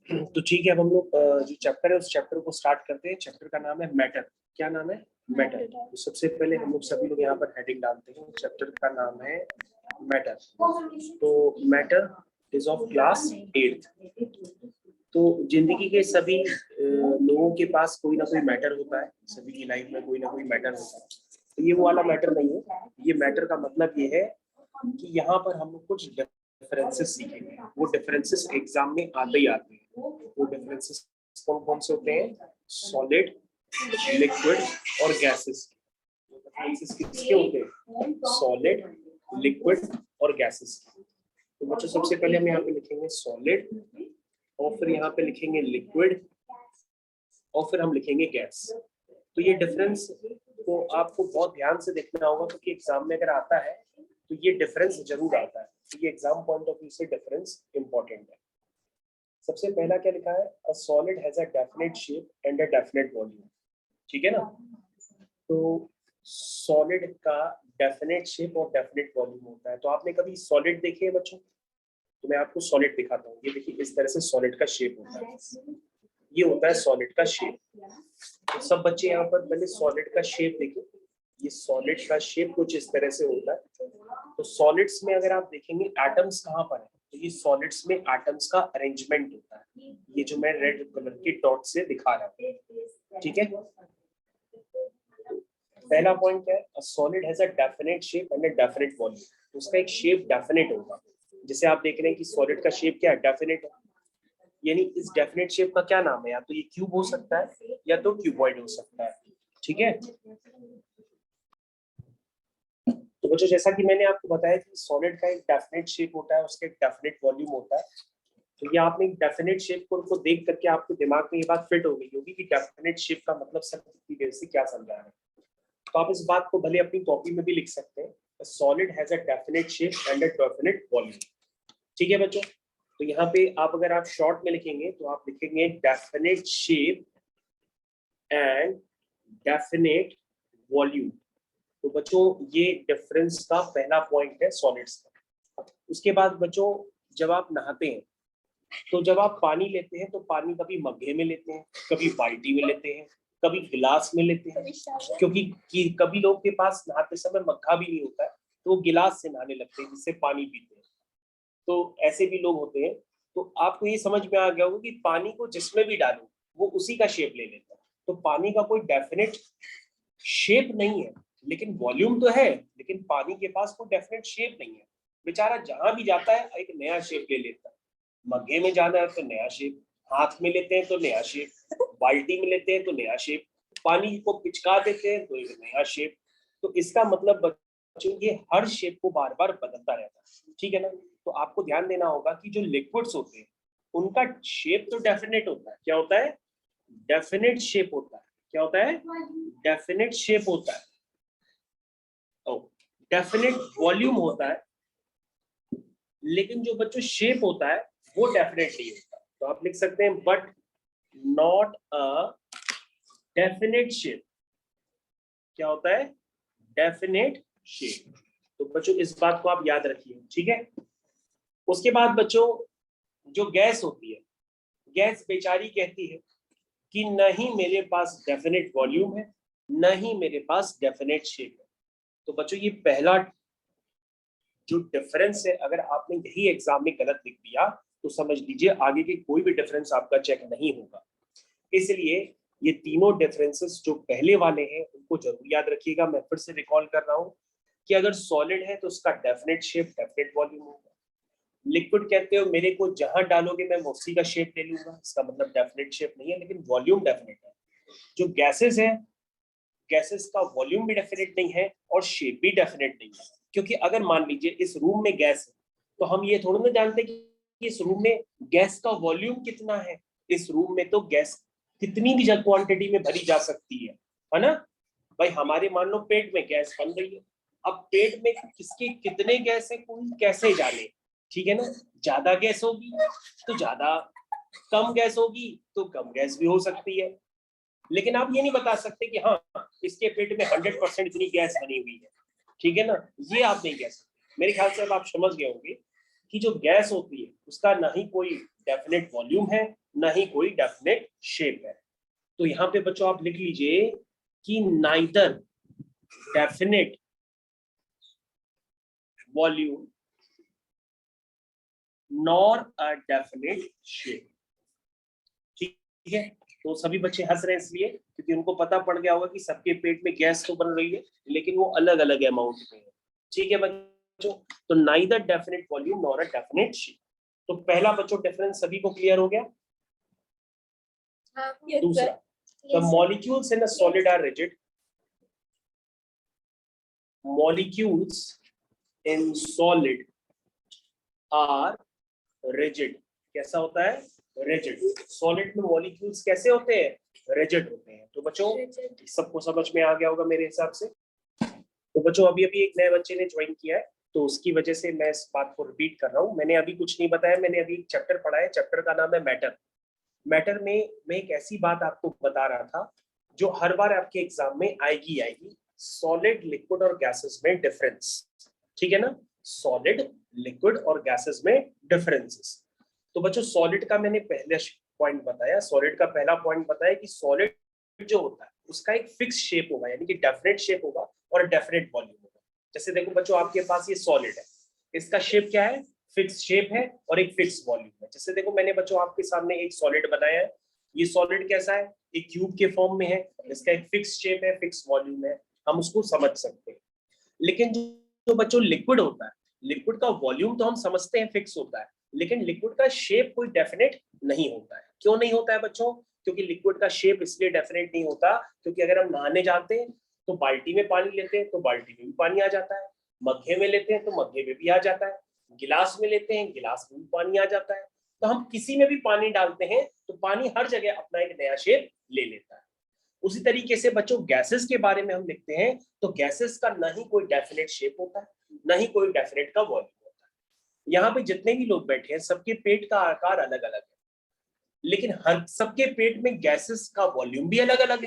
तो ठीक है, अब हम लोग जो चैप्टर है उस चैप्टर को स्टार्ट करते हैं। चैप्टर का नाम है मैटर। क्या नाम है? मैटर। तो सबसे पहले हम लोग सभी लोग यहाँ पर हेडिंग डालते हैं। चैप्टर का नाम है मैटर। तो matter is of class 8th। तो जिंदगी के सभी लोगों के पास कोई ना कोई मैटर होता है, सभी की लाइफ में कोई ना कोई मैटर होता है। तो ये वो वाला मैटर नहीं है। ये मैटर का मतलब ये है कि यहाँ पर हम लोग कुछ डिफरेंसेस सीखेंगे। वो डिफरेंसेस एग्जाम में आते ही आते हैं। वो डिफरेंसेस कौन कौन से होते हैं? सॉलिड, लिक्विड और गैसेस। डिफरेंसेस किसके होते हैं? सॉलिड, लिक्विड और गैसेस। तो बच्चों सबसे पहले हम यहाँ पे लिखेंगे सॉलिड, और फिर यहाँ पे लिखेंगे लिक्विड, और फिर हम लिखेंगे गैस। तो ये डिफरेंस को आपको बहुत ध्यान से देखना होगा, क्योंकि एग्जाम में अगर आता है तो ये डिफरेंस जरूर आता है। तो ये एग्जाम पॉइंट ऑफ व्यू से डिफरेंस इंपॉर्टेंट है। सबसे पहला क्या लिखा है? A solid has a definite shape and a definite volume. ठीक है ना? तो सॉलिड का डेफिनेट शेप और डेफिनेट वॉल्यूम होता है। तो आपने कभी सॉलिड देखे है बच्चों? तो मैं आपको सॉलिड दिखाता हूँ। ये देखिए, इस तरह से सॉलिड का शेप होता है। ये होता है सॉलिड का शेप। तो सब बच्चे यहाँ पर पहले सॉलिड का शेप देखें। ये सॉलिड का शेप कुछ इस तरह से होता है। तो सॉलिड्स में अगर आप देखेंगे एटम्स कहाँ पर है, तो ये सॉलिड्स में एटम्स का अरेंजमेंट होता है। ये जो मैं रेड कलर के डॉट से दिखा रहा हूँ। ठीक है? पहला पॉइंट क्या है? A solid has a definite shape and a definite volume. उसका एक शेप डेफिनेट होगा। जैसे आप देख रहे हैं कि सॉलिड का शेप क्या है? डेफिनेट है। यानी इस डेफिनेट शेप का क्या नाम है? या तो ये क्यूब हो सकता है या तो क्यूबॉइड हो सकता है। ठीक है? तो बच्चों जैसा कि मैंने आपको बताया कि सॉलिड का एक डेफिनेट शेप होता है, उसका एक डेफिनेट वॉल्यूम होता है। तो ये आपने एक डेफिनेट शेप को देख करके आपके दिमाग में ये बात फिट हो गई होगी कि डेफिनेट शेप का मतलब सर कितनी देर से क्या समझा रहे हैं। तो आप इस बात को भले अपनी कॉपी में भी लिख सकते हैं। Solid has a definite shape and a definite volume. ठीक है बच्चों? तो यहाँ पे आप अगर आप शॉर्ट में लिखेंगे तो आप लिखेंगे definite shape and definite volume. तो बच्चों ये डिफरेंस का पहला पॉइंट है सॉलिड्स का। उसके बाद बच्चों जब आप नहाते हैं तो जब आप पानी लेते हैं तो पानी कभी मग्गे में लेते हैं, कभी बाल्टी में लेते हैं, कभी गिलास में लेते हैं। क्योंकि कभी लोग के पास नहाते समय मग्गा भी नहीं होता है, तो वो गिलास से नहाने लगते हैं जिससे पानी पीते हैं। तो ऐसे भी लोग होते हैं। तो आपको ये समझ में आ गया होगा कि पानी को जिसमें भी डालो वो उसी का शेप ले लेता है। तो पानी का कोई डेफिनेट शेप नहीं है, लेकिन वॉल्यूम तो है। लेकिन पानी के पास कोई डेफिनेट शेप नहीं है। बेचारा जहां भी जाता है एक नया शेप ले लेता है। मग्गे में जाना है तो नया शेप, हाथ में लेते हैं तो नया शेप, बाल्टी में लेते हैं तो नया शेप, पानी को पिचका देते हैं तो एक नया शेप। तो इसका मतलब बच्चों ये हर शेप को बार बार बदलता रहता है। ठीक है ना? तो आपको ध्यान देना होगा कि जो लिक्विड्स होते हैं उनका शेप तो डेफिनेट होता है। क्या होता है? डेफिनेट शेप होता है। क्या होता है? डेफिनेट शेप होता है। डेफिनेट वॉल्यूम होता है, लेकिन जो बच्चों शेप होता है वो डेफिनेट नहीं होता। तो आप लिख सकते हैं but not a definite shape. क्या होता है? Definite shape. तो बच्चों इस बात को आप याद रखिए। ठीक है? उसके बाद बच्चों जो गैस होती है, गैस बेचारी कहती है कि नहीं मेरे पास डेफिनेट वॉल्यूम है, नहीं मेरे पास डेफिनेट शेप है। तो बच्चों ये पहला जो डिफरेंस है, अगर आपने यही एग्जाम में गलत लिख दिया तो समझ लीजिए आगे के कोई भी डिफरेंस आपका चेक नहीं होगा। इसलिए ये तीनों डिफरेंसेस जो पहले वाले हैं उनको जरूर याद रखिएगा। मैं फिर से रिकॉल कर रहा हूँ कि अगर सॉलिड है तो उसका डेफिनेट शेप डेफिनेट वॉल्यूम होगा। लिक्विड कहते हो मेरे को जहां डालोगे मैं उसी का शेप ले लूंगा, इसका मतलब डेफिनेट शेप नहीं है लेकिन वॉल्यूम डेफिनेट है। जो गैसेस है, गैसेस का वॉल्यूम भी डेफिनेट नहीं है और शेप भी डेफिनेट नहीं है। क्योंकि अगर मान लीजिए इस रूम में गैस है तो हम ये थोड़ा ना जानते कि इस रूम में गैस का वॉल्यूम कितना है। इस रूम में तो गैस कितनी भी क्वांटिटी में भरी जा सकती है ना? भाई हमारे मान लो पेट में गैस बन रही है, अब पेट में किसके कितने गैस है कोई कैसे जाने। ठीक है ना? ज्यादा गैस होगी तो ज्यादा, कम गैस होगी तो कम गैस भी हो सकती है। लेकिन आप ये नहीं बता सकते कि हाँ इसके पेट में 100% इतनी गैस बनी हुई है। ठीक है ना? ये आप नहीं कह सकते। मेरे ख्याल से अब आप समझ गए होंगे कि जो गैस होती है उसका ना ही कोई डेफिनेट वॉल्यूम है, ना ही कोई डेफिनेट शेप है। तो यहाँ पे बच्चों आप लिख लीजिए कि neither definite volume nor a definite shape. ठीक है, तो सभी बच्चे हंस रहे हैं इसलिए क्योंकि उनको पता पड़ गया होगा कि सबके पेट में गैस तो बन रही है लेकिन वो अलग अलग अमाउंट में है। ठीक है बच्चों, तो neither definite volume nor a definite shape. तो पहला बच्चों डिफरेंस सभी को क्लियर हो गया। दूसरा, the molecules in a solid are rigid. Molecules in solid are rigid. कैसा होता है? रिजिड। सॉलिड में मॉलिक्यूल्स कैसे होते हैं? रिजिड होते हैं। तो बच्चों सबको समझ में आ गया होगा मेरे हिसाब से। तो बच्चों अभी अभी एक नए बच्चे ने ज्वाइन किया है तो उसकी वजह से मैं इस बात को रिपीट कर रहा हूँ। मैंने अभी कुछ नहीं बताया, मैंने अभी एक चैप्टर पढ़ा है, चैप्टर का नाम है मैटर। मैटर में मैं एक ऐसी बात आपको बता रहा था जो हर बार आपके एग्जाम में आएगी, सॉलिड, लिक्विड और गैसेस में डिफरेंस। ठीक है ना, सॉलिड, लिक्विड और गैसेस में डिफरेंसेस। तो बच्चों सॉलिड का मैंने पहले पॉइंट बताया, सॉलिड का पहला पॉइंट बताया कि सॉलिड जो होता है उसका एक फिक्स शेप होगा, यानी कि डेफिनेट शेप होगा और डेफिनेट वॉल्यूम होगा। जैसे देखो बच्चों आपके पास ये सॉलिड है, इसका शेप क्या है? फिक्स शेप है और एक फिक्स वॉल्यूम है। जैसे देखो मैंने बच्चों आपके सामने एक सॉलिड बनाया है, ये सॉलिड कैसा है? एक क्यूब के फॉर्म में है, इसका एक फिक्स शेप है, फिक्स वॉल्यूम है, हम उसको समझ सकते हैं। लेकिन जो बच्चों लिक्विड होता है, लिक्विड का वॉल्यूम तो हम समझते हैं फिक्स होता है, लेकिन लिक्विड का शेप कोई डेफिनेट नहीं होता है। क्यों नहीं होता है बच्चों? क्योंकि लिक्विड का शेप इसलिए डेफिनेट नहीं होता क्योंकि अगर हम नहाने जाते हैं तो बाल्टी में पानी लेते हैं तो बाल्टी में भी पानी आ जाता है, मग्गे में लेते हैं तो मग्गे में भी आ जाता है, गिलास में लेते हैं गिलास में भी पानी आ जाता है। तो हम किसी में भी पानी डालते हैं तो पानी हर जगह अपना एक नया शेप ले लेता है। उसी तरीके से बच्चों गैसेस के बारे में हम लिखते हैं तो गैसेस का ना ही कोई डेफिनेट शेप होता है, ना ही कोई डेफिनेट का वॉल्यूम होता है। यहाँ पे जितने भी लोग बैठे हैं सबके पेट का आकार अलग अलग है, लेकिन हर सबके पेट में गैसेस का वॉल्यूम भी अलग अलग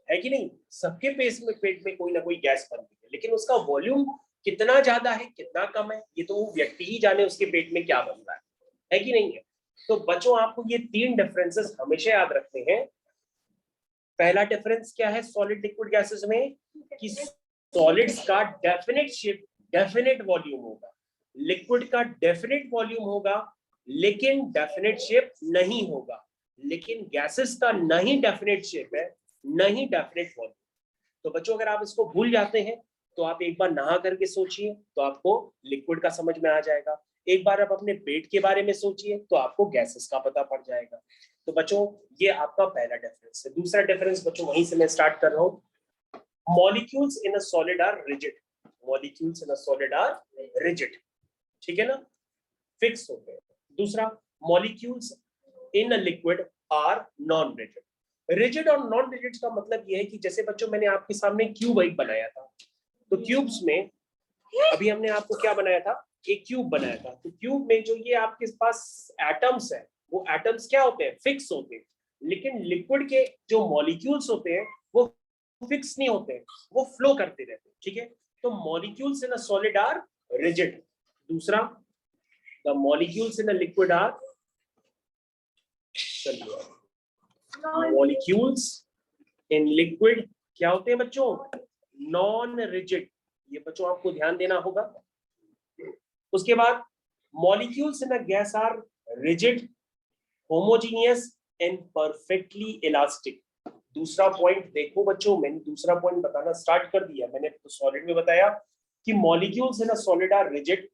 है कि नहीं? सबके पेट में कोई ना कोई गैस बनती है, लेकिन उसका वॉल्यूम कितना ज्यादा है कितना कम है ये तो वो व्यक्ति ही जाने उसके पेट में क्या बन रहा है कि नहीं है? तो बच्चों आपको ये तीन डिफरेंसेस हमेशा याद रखते हैं। पहला डिफरेंस क्या है सॉलिड लिक्विड गैसेस में? कि सॉलिड्स का डेफिनेट शेप, डेफिनेट वॉल्यूम होगा, लिक्विड का डेफिनेट वॉल्यूम होगा लेकिन डेफिनेट शेप नहीं होगा, लेकिन गैसेस का नहीं डेफिनेट शेप है नहीं डेफिनेट वॉल्यूम। तो बच्चों अगर आप इसको भूल जाते हैं तो आप एक बार नहा करके सोचिए तो आपको लिक्विड का समझ में आ जाएगा, एक बार आप अपने पेट के बारे में सोचिए तो आपको गैसेस का पता पड़ जाएगा। तो बच्चों ये आपका पहला डिफरेंस है। दूसरा डिफरेंस बच्चों वहीं से मैं स्टार्ट कर रहा हूँ, molecules in a solid are rigid. Molecules in a solid are rigid, ठीक है ना, फिक्स हो गए। दूसरा, molecules in a liquid are non rigid. Rigid और नॉन रिजिड का मतलब यह है कि जैसे बच्चों मैंने आपके सामने क्यूब एक बनाया था, तो क्यूब्स में अभी हमने आपको क्या बनाया था? एक क्यूब बनाया था। तो क्यूब में जो ये आपके पास एटम्स है वो एटम्स क्या होते हैं? फिक्स होते हैं। लेकिन लिक्विड के जो मॉलिक्यूल्स होते हैं वो फिक्स नहीं होते हैं, वो फ्लो करते रहते हैं। ठीक है, तो molecules in a solid are rigid. दूसरा, the molecules in a liquid are, molecules in liquid क्या होते हैं बच्चों? Non rigid. ये बच्चों आपको ध्यान देना होगा। उसके बाद molecules in a gas are rigid, homogeneous and perfectly elastic. दूसरा पॉइंट देखो बच्चों, मैंने दूसरा पॉइंट बताना स्टार्ट कर दिया। मैंने तो सॉलिड में बताया कि molecules in a solid are rigid,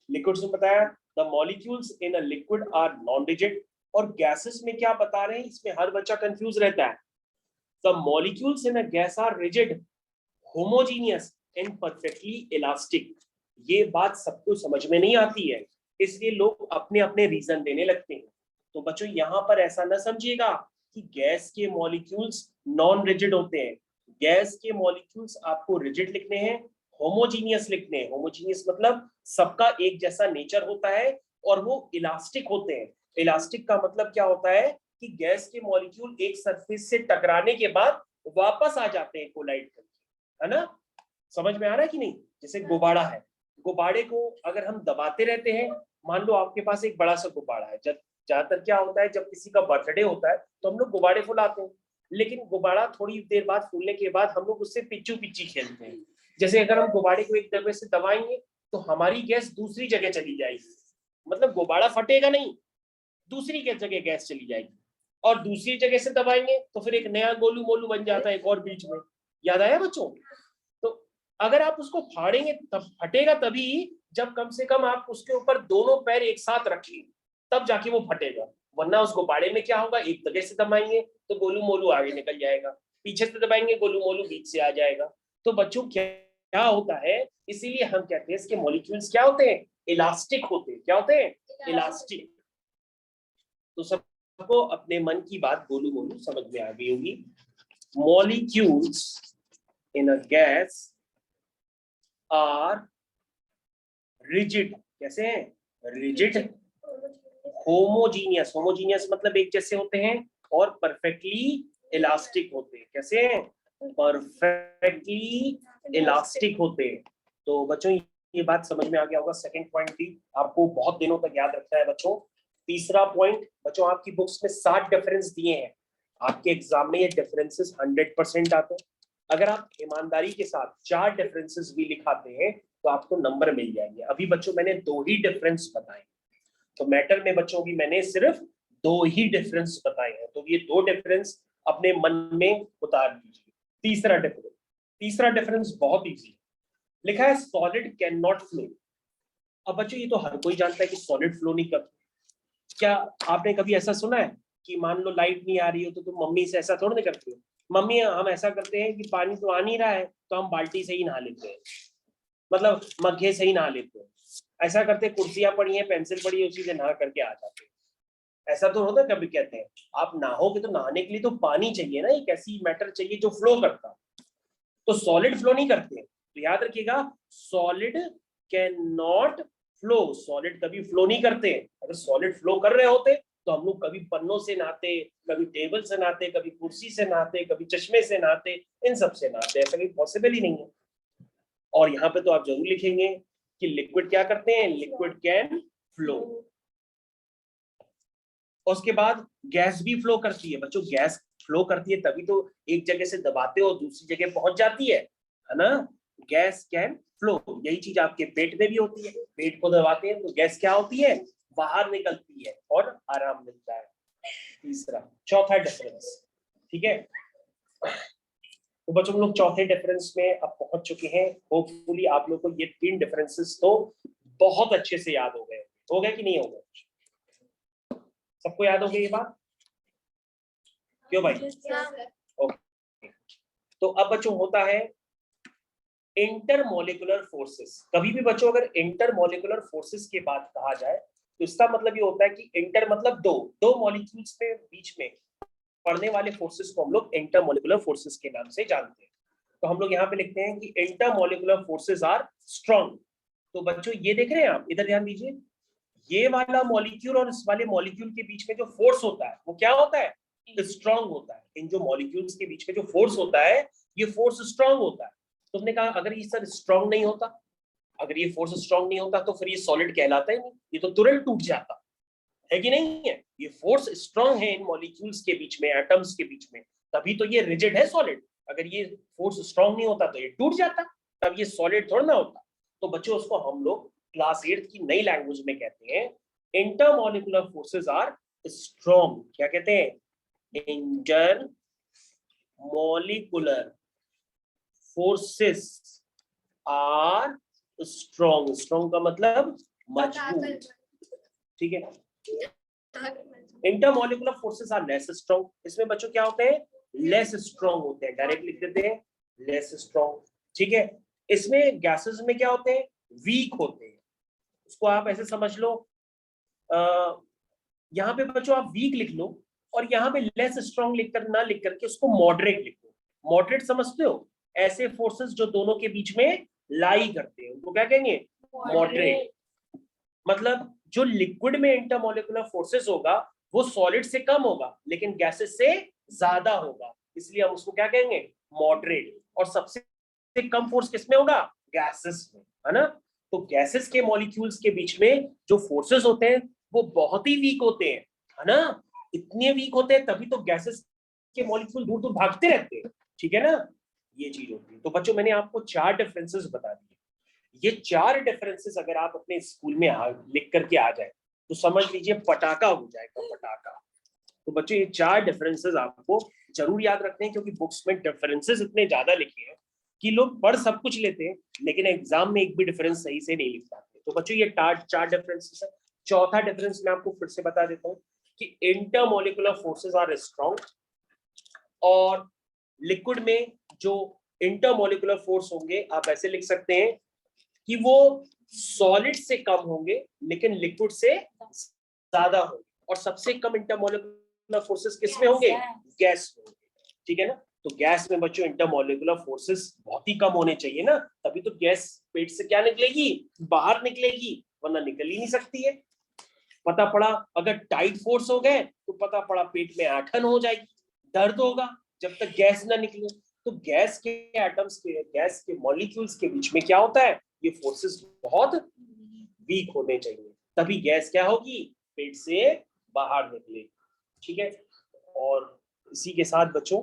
liquids में बताया the molecules in a liquid are non rigid, और गैसेस में क्या बता रहे हैं इसमें हर बच्चा कंफ्यूज रहता है। The molecules in a gas are rigid, homogeneous and perfectly elastic. ये बात सबको समझ में नहीं आती है, इसलिए लोग अपने अपने रीजन देने लगते हैं। तो बच्चों यहाँ पर ऐसा ना समझिएगा कि गैस के मॉलिक्यूल्स नॉन रिजिड होते हैं। गैस के मॉलिक्यूल्स आपको रिजिड लिखने हैं, होमोजीनियस लिखने हैं। होमोजीनियस मतलब सबका एक जैसा नेचर होता है और वो इलास्टिक होते हैं। इलास्टिक का मतलब क्या होता है कि गैस के मॉलिक्यूल एक सरफेस से टकराने के बाद वापस आ जाते हैं कोलाइड करके, है ना? समझ में आ रहा है कि नहीं? जैसे गुब्बारा है, गुब्बारे को अगर हम दबाते रहते हैं, मान लो आपके पास एक बड़ा सा गुब्बारा है, जब ज्यादातर क्या होता है, जब किसी का बर्थडे होता है तो हम लोग गुब्बारे फुलाते हैं, लेकिन गुब्बारा थोड़ी देर बाद फूलने के बाद हम लोग उससे पिच्चू पिच्ची खेलते हैं। जैसे अगर हम गुब्बारे को एक जगह से दबाएंगे तो हमारी गैस दूसरी जगह चली जाएगी, मतलब गुब्बारा फटेगा नहीं, दूसरी जगह गैस चली जाएगी, और दूसरी जगह से दबाएंगे तो फिर एक नया गोलू मोलू बन जाता है एक और बीच में। याद आया बच्चों? तो अगर आप उसको फाड़ेंगे तब फटेगा तभी जब कम से कम आप उसके ऊपर दोनों पैर एक साथ रखिए, तब जाके वो फटेगा। वरना उस गुब्बारे में क्या होगा, एक जगह से दबाएंगे तो गोलू मोलू आगे निकल जाएगा, पीछे से दबाएंगे गोलू मोलू बीच से आ जाएगा। तो बच्चों क्या होता है, इसीलिए हम कहते हैं इसके मॉलिक्यूल्स क्या होते हैं, इलास्टिक होते हैं। क्या होते हैं? इलास्टिक। तो सबको अपने मन की बात गोलू मोलू समझ में आ गई होगी। Molecules in a gas are rigid. कैसे हैं? रिजिड। होमोजीनियस, होमोजीनियस मतलब एक जैसे होते हैं, और परफेक्टली इलास्टिक होते हैं। कैसे हैं? परफेक्टली इलास्टिक होते हैं। तो बच्चों ये बात समझ में आ गया होगा। सेकंड पॉइंट भी आपको बहुत दिनों तक याद रखना है बच्चों। तीसरा पॉइंट, बच्चों आपकी बुक्स में 7 डिफरेंस दिए हैं, आपके एग्जाम में ये डिफरेंसेस 100% आते हैं। अगर आप ईमानदारी के साथ 4 डिफरेंसेस भी लिखाते हैं तो आपको नंबर मिल जाएंगे। अभी बच्चों मैंने 2 ही डिफरेंस बताए, तो मैटर में बच्चों की मैंने सिर्फ 2 ही डिफरेंस बताए हैं, तो ये 2 डिफरेंस अपने मन में उतार दीजिए। तीसरा डिफरेंस बहुत इजी लिखा है, सॉलिड कैन नॉट फ्लो। अब बच्चों ये तो हर कोई जानता है कि सॉलिड फ्लो नहीं करता। क्या आपने कभी ऐसा सुना है कि मान लो लाइट नहीं आ रही हो तो तुम मम्मी से ऐसा थोड़ा नहीं करते हो, मम्मी हम ऐसा करते हैं कि पानी तो आ नहीं रहा है तो हम बाल्टी से ही नहा लेते हैं, मतलब मग्गे से ही नहा लेते हैं। ऐसा करते, कुर्सियां पड़ी हैं, पेंसिल पड़ी है, उसी से नहा करके आ जाते हैं। ऐसा तो होता है कभी, कहते हैं आप नहाओगे तो नहाने के लिए तो पानी चाहिए ना, एक ऐसी मैटर चाहिए जो फ्लो करता। तो सॉलिड फ्लो नहीं करते, तो याद रखिएगा solid can not flow. Solid कभी फ्लो नहीं करते। अगर सॉलिड फ्लो कर रहे होते तो हम लोग कभी पन्नों से नहाते, कभी टेबल से नहाते, कभी कुर्सी से नहाते, कभी चश्मे से नहाते, इन सब से नहाते। ऐसा कभी पॉसिबल ही नहीं है। और यहाँ पे तो आप जरूर लिखेंगे कि लिक्विड क्या करते हैं, लिक्विड कैन फ्लो। उसके बाद गैस भी फ्लो करती है बच्चों। गैस फ्लो करती है तभी तो एक जगह से दबाते हो दूसरी जगह पहुंच जाती है ना। गैस कैन फ्लो, यही चीज आपके पेट में भी होती है। पेट को दबाते हैं तो गैस क्या होती है, बाहर निकलती है और आराम मिलता है। चौथा डिफरेंस, ठीक है। तो बच्चों हम लोग चौथे डिफरेंस में अब पहुंच चुके हैं। होपफुली आप लोग को ये 3 डिफरेंसेस तो बहुत अच्छे से याद हो गए कि नहीं हो गए? सबको याद हो गई ये बात? क्यों भाई? ओके। तो अब बच्चों होता है इंटरमोलिकुलर फोर्सेस। कभी भी बच्चों अगर इंटरमोलिकुलर फोर्सेस की बात कहा जाए तो इसका मतलब ये होता है कि इंटर मतलब दो मॉलिक्यूल्स के बीच में पड़ने वाले फोर्सेस को हम लोग इंटरमोलिकुलर फोर्सेस के नाम से जानते हैं। तो हम लोग यहाँ पे लिखते हैं कि इंटरमोलिकुलर फोर्सेस आर स्ट्रॉन्ग। तो बच्चों ये देख रहे हैं आप, इधर ध्यान दीजिए, ये वाला मॉलिक्यूल और इस वाले मॉलिक्यूल के बीच में जो फोर्स होता है वो क्या होता है, स्ट्रॉन्ग होता है। इन जो मॉलिक्यूल्स के बीच में जो फोर्स होता है ये फोर्स स्ट्रॉन्ग होता है। तो हमने कहा अगर ये सर स्ट्रॉन्ग नहीं होता, अगर ये फोर्स स्ट्रॉन्ग नहीं होता तो फिर ये सॉलिड कहलाता ही नहीं, ये तो तुरंत टूट जाता है कि नहीं है। ये फोर्स स्ट्रॉन्ग है इन मॉलिक्यूल्स के बीच में, एटम्स के बीच में, तभी तो ये रिजिड है सॉलिड। अगर ये फोर्स स्ट्रॉन्ग नहीं होता तो ये टूट जाता, तब ये सॉलिड थोड़ा ना होता। तो बच्चों उसको हम लोग क्लास 8 की नई लैंग्वेज में कहते हैं इंटरमॉलिकुलर फोर्सेस आर स्ट्रॉन्ग। क्या कहते हैं? Inter molecular forces are strong. Strong का मतलब मजबूत, ठीक है। Intermolecular forces are less strong. इसमें बच्चों क्या होते हैं, लेस स्ट्रॉन्ग होते हैं। डायरेक्ट लिख देते हैं लेस स्ट्रॉन्ग, ठीक है। इसमें गैसेस में क्या होते हैं, वीक होते हैं। उसको आप ऐसे समझ लो, यहाँ पे बच्चों आप वीक लिख लो और यहाँ पे लेस स्ट्रॉन्ग लिखकर ना लिख करके उसको मॉडरेट लिखो। मॉडरेट समझते हो? ऐसे फोर्सेस जो दोनों के बीच में लाई करते हैं उनको क्या कहेंगे, मॉडरेट। मतलब जो लिक्विड में इंटरमॉलिकुलर फोर्सेस होगा वो सॉलिड से कम होगा लेकिन गैसेस से ज्यादा होगा, इसलिए हम उसको क्या कहेंगे, मॉडरेट। और सबसे कम फोर्स किसमें होगा, गैसेस में, है ना। तो गैसेस के मॉलिक्यूल्स के बीच में जो फोर्सेस होते हैं वो बहुत ही वीक होते हैं। है ना, इतने वीक होते हैं तभी तो गैसेस के मॉलिक्यूल दूर दूर भागते रहते हैं, ठीक है ना, ये चीज होती है। तो बच्चों मैंने आपको 4 डिफरेंसेस बता दिए, ये 4 डिफरेंसेस अगर आप अपने स्कूल में लिख करके आ जाए तो समझ लीजिए पटाखा हो जाएगा, पटाखा। तो बच्चों ये 4 डिफरेंसेस आपको जरूर याद रखने हैं, क्योंकि बुक्स में डिफरेंसेस इतने ज्यादा लिखे हैं कि लोग पढ़ सब कुछ लेते हैं लेकिन एग्जाम में एक भी डिफरेंस सही से नहीं लिख पाते। तो बच्चों ये 4 डिफरेंसेस है। चौथा डिफरेंस मैं आपको फिर से बता देता हूँ कि इंटरमोलिकुलर फोर्सेस आर स्ट्रॉन्ग, और लिक्विड में जो इंटरमोलिकुलर फोर्स होंगे आप ऐसे लिख सकते हैं कि वो सॉलिड से कम होंगे लेकिन लिक्विड से ज्यादा होंगे। और सबसे कम इंटरमोलिकुलर फोर्सेस किसमें होंगे? गैस में, ठीक है ना। तो गैस में बच्चों इंटरमोलिकुलर फोर्सेस बहुत ही कम होने चाहिए ना, तभी तो गैस पेट से क्या निकलेगी? बाहर निकलेगी, वरना निकल ही नहीं सकती है। पता पड़ा अगर टाइट फोर्स हो गए तो पता पड़ा पेट में ऐंठन हो जाएगी, दर्द होगा जब तक गैस ना निकले। तो गैस के एटम्स के, गैस के मॉलिक्यूल्स के बीच में क्या होता है? ये फोर्सेस बहुत वीक होने चाहिए, तभी गैस क्या होगी? पेट से बाहर निकलेगी, ठीक है। और इसी के साथ बच्चों